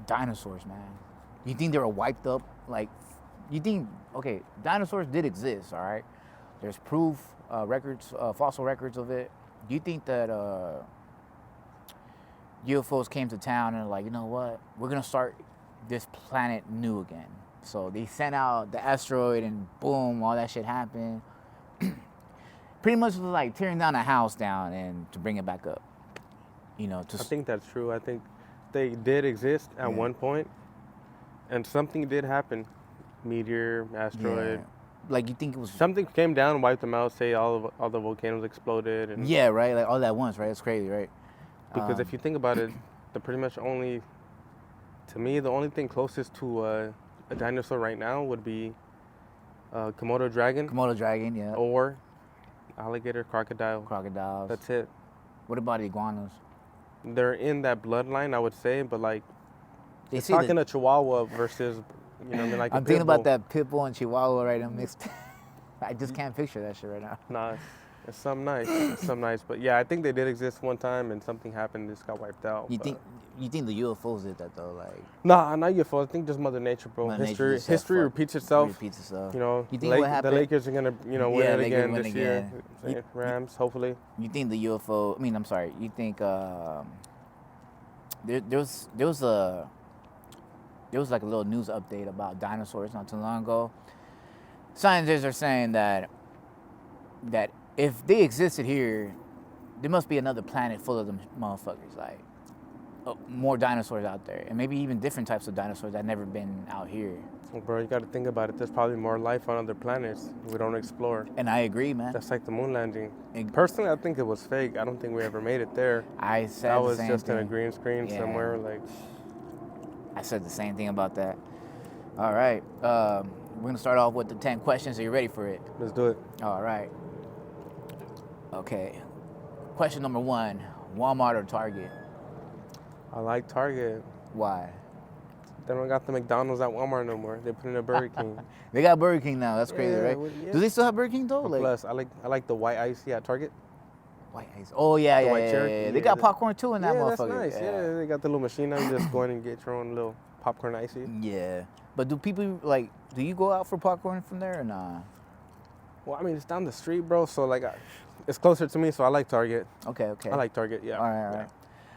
S1: dinosaurs, man? You think they were wiped up? Like, dinosaurs did exist, all right? There's proof, fossil records of it. Do you think that UFOs came to town and like, you know what? We're going to start this planet new again. So they sent out the asteroid, and boom, all that shit happened. Pretty much was like tearing down a house down and to bring it back up. You know,
S2: I think that's true. I think they did exist at one point, and something did happen. Meteor, asteroid.
S1: Yeah. Like you think it was
S2: something came down and wiped them out. Say all the volcanoes exploded. And
S1: yeah, right. Like all at once, right? It's crazy, right?
S2: Because if you think about it, the pretty much only, to me, the only thing closest to a dinosaur right now would be Komodo dragon.
S1: Komodo dragon, yeah.
S2: Or alligator, crocodile.
S1: Crocodiles.
S2: That's it.
S1: What about iguanas?
S2: They're in that bloodline, I would say, but like,
S1: They
S2: it's
S1: say
S2: talking a Chihuahua versus, you know, what I mean, like
S1: I'm
S2: a
S1: thinking
S2: pit
S1: about
S2: bull.
S1: that pit bull and Chihuahua right now mixed. I just can't picture that shit right now.
S2: Nah, it's something nice. It's something nice. But yeah, I think they did exist one time and something happened, this got wiped out.
S1: You
S2: but-
S1: think the UFOs did that though? Like
S2: Nah, not UFOs. I think just Mother Nature, bro.
S1: Mother Nature just said,
S2: History
S1: fuck,
S2: repeats itself.
S1: repeats itself.
S2: You know,
S1: You think what happened?
S2: the Lakers are gonna, you know, win
S1: Yeah,
S2: it
S1: Lakers
S2: again
S1: win
S2: this
S1: again.
S2: year. Rams, hopefully.
S1: You think the UFO? I mean, I'm sorry. You think there was like a little news update about dinosaurs not too long ago. Scientists are saying that if they existed here, there must be another planet full of them motherfuckers, like more dinosaurs out there, and maybe even different types of dinosaurs that never been out here.
S2: Well, bro, you got to think about it. There's probably more life on other planets we don't explore.
S1: And I agree, man.
S2: That's like the moon landing.
S1: And
S2: Personally, I think it was fake. I don't think we ever made it there.
S1: I said
S2: That
S1: the
S2: was
S1: same
S2: just
S1: thing.
S2: in a green screen
S1: Yeah.
S2: somewhere. Like,
S1: I said the same thing about that. All right, we're gonna start off with the 10 questions. Are you ready for it?
S2: let's do it.
S1: All right. Okay. Question number 1: Walmart or Target?
S2: I like Target.
S1: Why?
S2: They don't got the McDonald's at Walmart no more. They put in a Burger King.
S1: They got Burger King now. That's crazy,
S2: Yeah,
S1: right?
S2: well, yeah.
S1: Do they still have Burger King though?
S2: But plus, I like the white icy at Target.
S1: White ice. Oh yeah,
S2: The
S1: yeah,
S2: white
S1: yeah,
S2: cherry?
S1: yeah. They
S2: Yeah,
S1: got
S2: that-
S1: popcorn too in that
S2: Yeah,
S1: motherfucker.
S2: that's nice. Yeah, they got the little machine now. You just go in and get your own little popcorn icy.
S1: Yeah. But do people like? Do you go out for popcorn from there or nah?
S2: Well, I mean, it's down the street, bro. So like, it's closer to me. So I like Target.
S1: Okay, okay.
S2: I like Target. Yeah.
S1: All right, all right.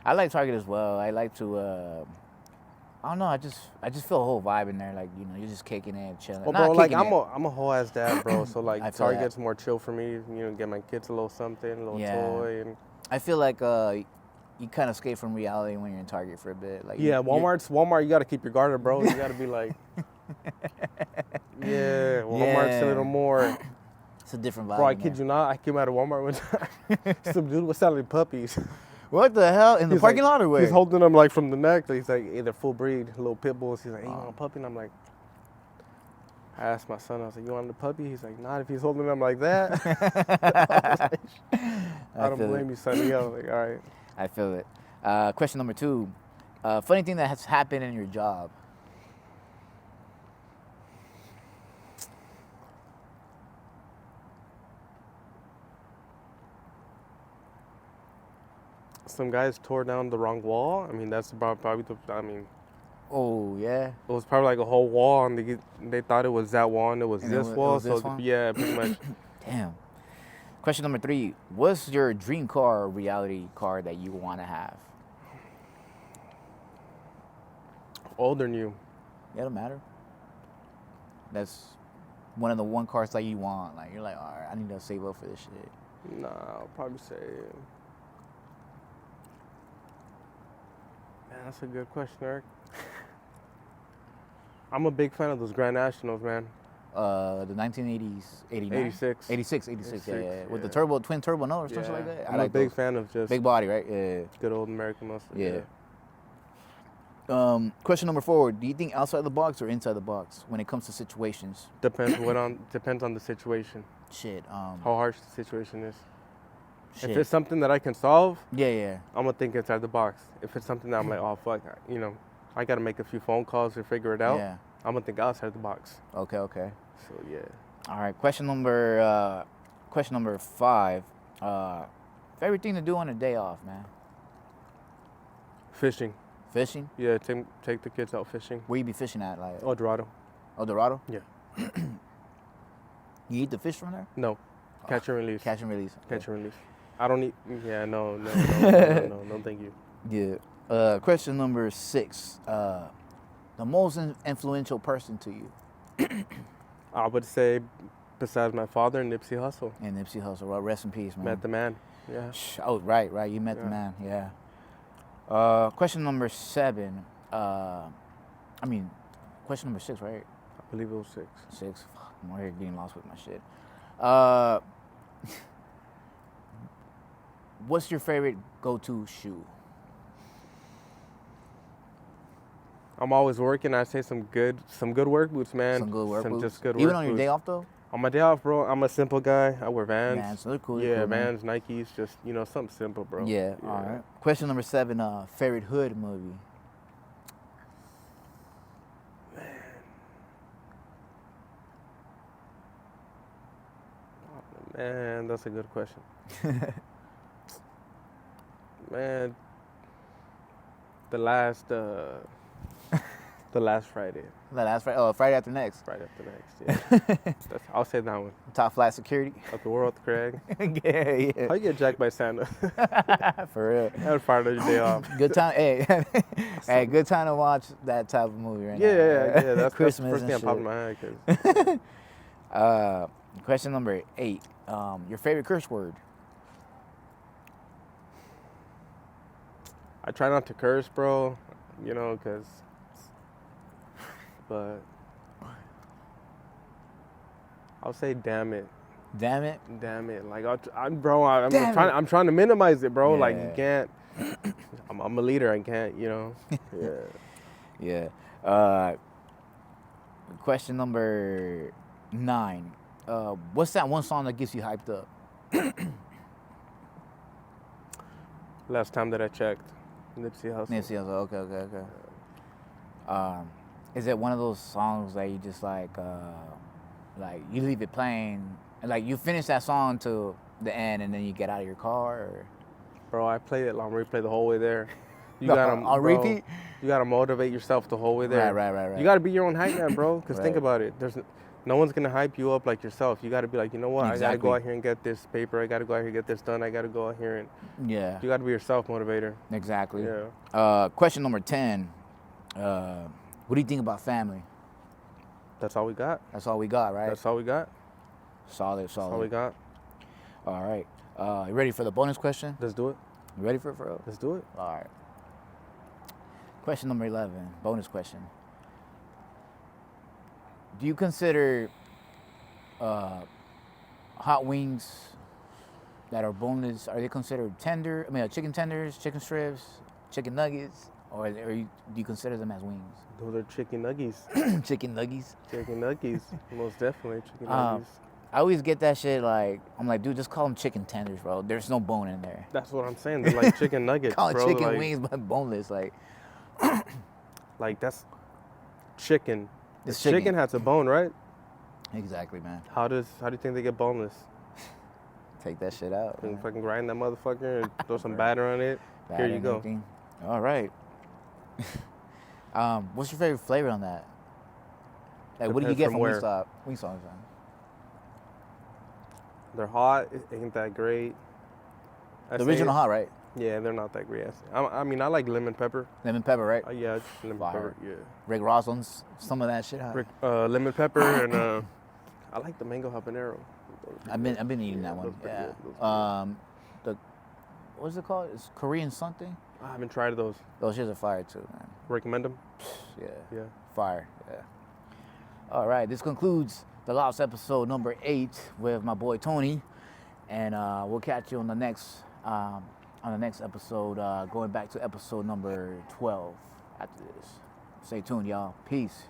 S1: I like Target as well. I like to. I don't know. I just feel a whole vibe in there. Like you're just kicking it, chilling.
S2: Well,
S1: Not
S2: bro, like
S1: kicking it.
S2: I'm a whole ass dad, bro. So
S1: I
S2: like
S1: feel that.
S2: Target's more chill for me. You know, get my kids a little something, a little
S1: Yeah.
S2: toy, and
S1: I feel like you kind of escape from reality when you're in Target for a bit. Like
S2: yeah,
S1: you-
S2: Walmart. You got to keep your guard up, bro. You got to be like, yeah, Walmart's
S1: Yeah.
S2: a little more.
S1: It's a different vibe.
S2: Bro, I
S1: in
S2: kid
S1: there.
S2: you not. I came out of Walmart one time. Some dude was selling puppies.
S1: What the hell in the
S2: He's
S1: parking
S2: like-
S1: lot or where?
S2: He's holding them like from the neck. He's like, hey, they're full breed, little pit bulls. He's like, hey, you want a puppy? And I'm like, I asked my son, I was like, you want the puppy? He's like, not if he's holding them like that. I don't
S1: feel
S2: blame you, son. I was like, all right.
S1: I feel it. Question number 2: funny thing that has happened in your job.
S2: Some guys tore down the wrong wall. I mean, that's probably the, I mean,
S1: Oh yeah.
S2: it was probably like a whole wall, and they thought it was that wall, and it was
S1: And
S2: this
S1: it
S2: wall.
S1: was
S2: So
S1: this one?
S2: yeah, pretty much.
S1: Damn. Question number 3: what's your dream car or reality car that you want to have?
S2: Older than you.
S1: It don't matter. That's one of the one cars that you want. Like you're like, all right, I need to save up for this shit.
S2: Nah, I'll probably say. Man, that's a good question, Eric. I'm a big fan of those Grand Nationals, man.
S1: The 1980s, 89?
S2: 86.
S1: 86, yeah. With the
S2: yeah.
S1: twin turbo, no, or something like that.
S2: I'm a big fan of just
S1: Big body, right? Yeah.
S2: good old American muscle.
S1: Yeah. Question number 4: do you think outside the box or inside the box when it comes to situations?
S2: Depends on the situation.
S1: Shit.
S2: How harsh the situation is.
S1: Shit.
S2: If it's something that I can solve,
S1: yeah.
S2: I'm gonna think inside the box. If it's something that I'm like, oh fuck, you know, I gotta make a few phone calls to figure it out.
S1: Yeah.
S2: I'm gonna think outside the box.
S1: Okay.
S2: So yeah.
S1: All right. Question number 5: favorite thing to do on a day off, man?
S2: Fishing.
S1: Fishing?
S2: Yeah, take the kids out fishing.
S1: Where you be fishing at? Like
S2: Oh, Dorado.
S1: El Dorado?
S2: Yeah.
S1: You eat the fish from there?
S2: No. Catch and release.
S1: Catch and release.
S2: Catch and release. I don't eat. Yeah, no, thank you.
S1: Yeah. Question number 6: The most influential person to you?
S2: I would say, besides my father, Nipsey Hussle.
S1: And Nipsey Hussle. Well, rest in peace, man.
S2: Met the man. Yeah.
S1: Oh, right. You met the man. Yeah. Question number 7. Question number 6, right?
S2: I believe it was 6.
S1: 6. Fuck, I'm here getting lost with my shit. What's your favorite go-to shoe?
S2: I'm always working. I say some good work boots, man.
S1: Some good work boots.
S2: Just good
S1: Even
S2: work
S1: on your
S2: boots.
S1: day off though?
S2: On my day off, bro, I'm a simple guy. I wear Vans.
S1: Vans, they're cool.
S2: Yeah,
S1: cool,
S2: Vans, Nikes, just something simple, bro.
S1: Yeah. All right. Question number 7. Favorite hood movie?
S2: Man, that's a good question. Man, the last Friday.
S1: The last Friday. Oh, Friday After Next.
S2: Friday After Next. Yeah, I'll say that one.
S1: Top flight security.
S2: Up the world, Craig.
S1: Yeah.
S2: How you get jacked by Santa?
S1: For real.
S2: And fired on your day off.
S1: Good time. Hey, good time to watch that type of movie right now.
S2: Yeah. That's
S1: Christmas
S2: the first thing that popped in my head.
S1: Question number 8. Your favorite curse word?
S2: I try not to curse, bro. But I'll say damn it.
S1: Damn it.
S2: Damn it. Like I'm trying to minimize it, bro.
S1: Yeah.
S2: Like you can't. I'm a leader. I can't. Yeah.
S1: Yeah. Question number 9. What's that one song that gets you hyped up?
S2: Last time that I checked, Nipsey Hussle.
S1: Okay. Is it one of those songs that you just like you leave it playing, and like you finish that song to the end, and then you get out of your car? Or?
S2: Bro, I play it on replay the whole way there. You
S1: On repeat?
S2: You gotta motivate yourself the whole way there.
S1: Right.
S2: You gotta be your own hype man, bro. Because think
S1: Right.
S2: about it. No one's gonna hype you up like yourself. You gotta be like, you know what?
S1: Exactly.
S2: I gotta go out here and get this paper. I gotta go out here and get this done. I gotta go out here and
S1: Yeah.
S2: you gotta be yourself motivator.
S1: Exactly.
S2: Yeah.
S1: Question number 10. What do you think about family?
S2: That's all we got.
S1: That's all we got, right?
S2: That's all we got.
S1: Solid.
S2: That's all we got.
S1: All right. You ready for the bonus question?
S2: Let's do it.
S1: You ready for it, bro?
S2: Let's do it.
S1: All right. Question number 11. Bonus question. Do you consider hot wings that are boneless, are they considered tender? Chicken tenders, chicken strips, chicken nuggets, or do you consider them as wings?
S2: Those are chicken nuggies.
S1: Chicken nuggies.
S2: Chicken nuggies. Most definitely chicken nuggies.
S1: I always get that shit I'm like, dude, just call them chicken tenders, bro. There's no bone in there.
S2: That's what I'm saying. They're like chicken nuggets,
S1: Call it
S2: bro.
S1: chicken
S2: Like,
S1: wings, but boneless. Like
S2: that's chicken.
S1: It's
S2: The chicken has a bone, right?
S1: Exactly, man.
S2: How do you think they get boneless?
S1: Take that shit out.
S2: You can fucking grind that motherfucker and throw some batter on it. Here you go.
S1: All right. What's your favorite flavor on that? Like, what do you
S2: Depends
S1: get
S2: from
S1: from
S2: where.
S1: Wingstop?
S2: They're hot. It ain't that great.
S1: The original hot, right?
S2: Yeah, they're not that great. I like lemon pepper.
S1: Lemon pepper, right?
S2: Yeah, just lemon
S1: Fire.
S2: pepper. Yeah.
S1: Rick Ross owns some of that shit. Huh?
S2: Lemon pepper and I like the mango habanero.
S1: I've been eating that one. Yeah. What's it called? It's Korean something.
S2: I haven't tried those.
S1: Those shits are fire too, man.
S2: Recommend them?
S1: Yeah. Fire. Yeah. All right. This concludes the last episode number 8 with my boy Tony, and we'll catch you on the next episode, going back to episode number 12 after this. Stay tuned, y'all. Peace.